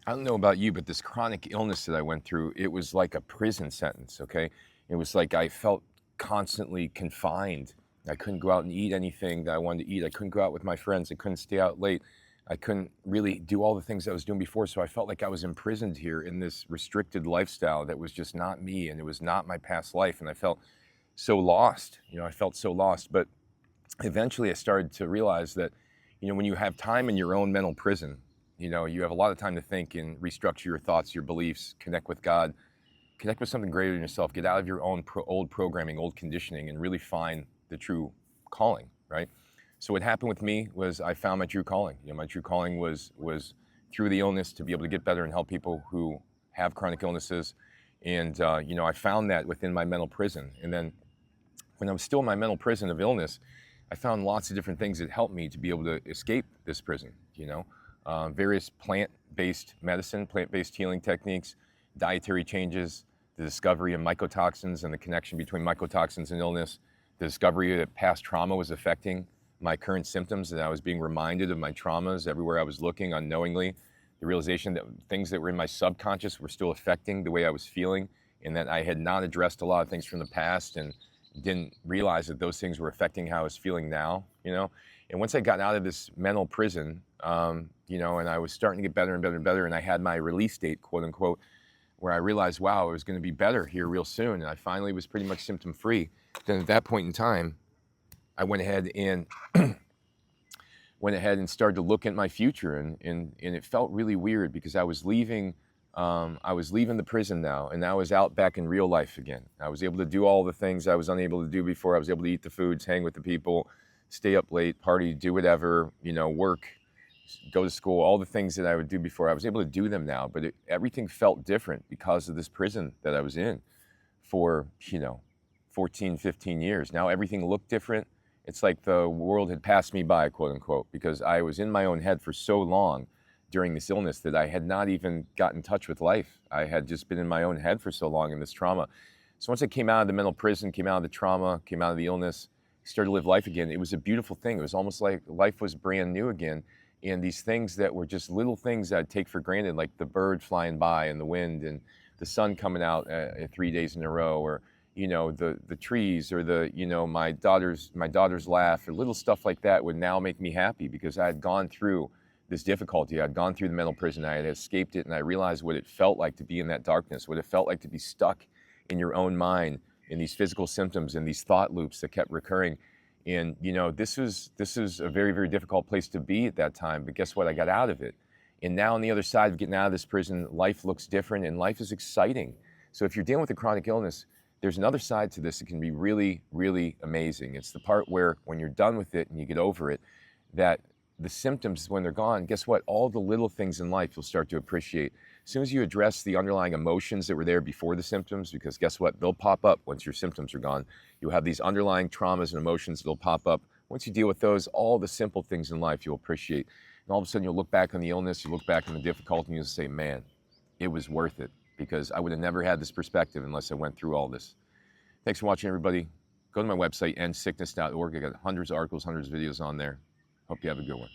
I don't know about you, but this chronic illness that I went through, it was like a prison sentence, okay? It was like I felt constantly confined. I couldn't go out and eat anything that I wanted to eat. I couldn't go out with my friends. I couldn't stay out late. I couldn't really do all the things I was doing before. So I felt like I was imprisoned here in this restricted lifestyle that was just not me and it was not my past life. And I felt so lost. I felt so lost. But eventually I started to realize that, when you have time in your own mental prison, you have a lot of time to think and restructure your thoughts, your beliefs, connect with God, connect with something greater than yourself, get out of your own old programming, old conditioning, and really find the true calling, right? So what happened with me was I found my true calling. My true calling was through the illness to be able to get better and help people who have chronic illnesses. And, I found that within my mental prison. And then when I was still in my mental prison of illness, I found lots of different things that helped me to be able to escape this prison, various plant-based medicine, plant-based healing techniques, dietary changes, the discovery of mycotoxins and the connection between mycotoxins and illness, the discovery that past trauma was affecting my current symptoms, and I was being reminded of my traumas everywhere I was looking unknowingly, the realization that things that were in my subconscious were still affecting the way I was feeling, and that I had not addressed a lot of things from the past and didn't realize that those things were affecting how I was feeling now. And once I got out of this mental prison, and I was starting to get better and better and better, and I had my release date, quote unquote, where I realized, wow, it was going to be better here real soon, and I finally was pretty much symptom free. Then at that point in time, I went ahead and started to look at my future, and it felt really weird because I was leaving the prison now, and I was out back in real life again. I was able to do all the things I was unable to do before. I was able to eat the foods, hang with the people, stay up late, party, do whatever, work, go to school, all the things that I would do before. I was able to do them now, but everything felt different because of this prison that I was in for, 14, 15 years. Now everything looked different. It's like the world had passed me by, quote unquote, because I was in my own head for so long during this illness that I had not even got in touch with life. I had just been in my own head for so long in this trauma. So once I came out of the mental prison, came out of the trauma, came out of the illness, started to live life again, it was a beautiful thing. It was almost like life was brand new again. And these things that were just little things that I'd take for granted, like the bird flying by and the wind and the sun coming out 3 days in a row, or the trees, or my daughter's laugh, or little stuff like that would now make me happy because I had gone through this difficulty. I'd gone through the mental prison. I had escaped it, and I realized what it felt like to be in that darkness, what it felt like to be stuck in your own mind, in these physical symptoms and these thought loops that kept recurring. And this was a very, very difficult place to be at that time. But guess what? I got out of it. And now on the other side of getting out of this prison, life looks different and life is exciting. So if you're dealing with a chronic illness, there's another side to this that can be really, really amazing. It's the part where when you're done with it and you get over it, that the symptoms, when they're gone, guess what? All the little things in life you'll start to appreciate. As soon as you address the underlying emotions that were there before the symptoms, because guess what? They'll pop up once your symptoms are gone. You'll have these underlying traumas and emotions that'll pop up. Once you deal with those, all the simple things in life you'll appreciate. And all of a sudden you'll look back on the illness, you look back on the difficulty, and you'll say, man, it was worth it, because I would have never had this perspective unless I went through all this. Thanks for watching, everybody. Go to my website, endsickness.org. I got hundreds of articles, hundreds of videos on there. Hope you have a good one.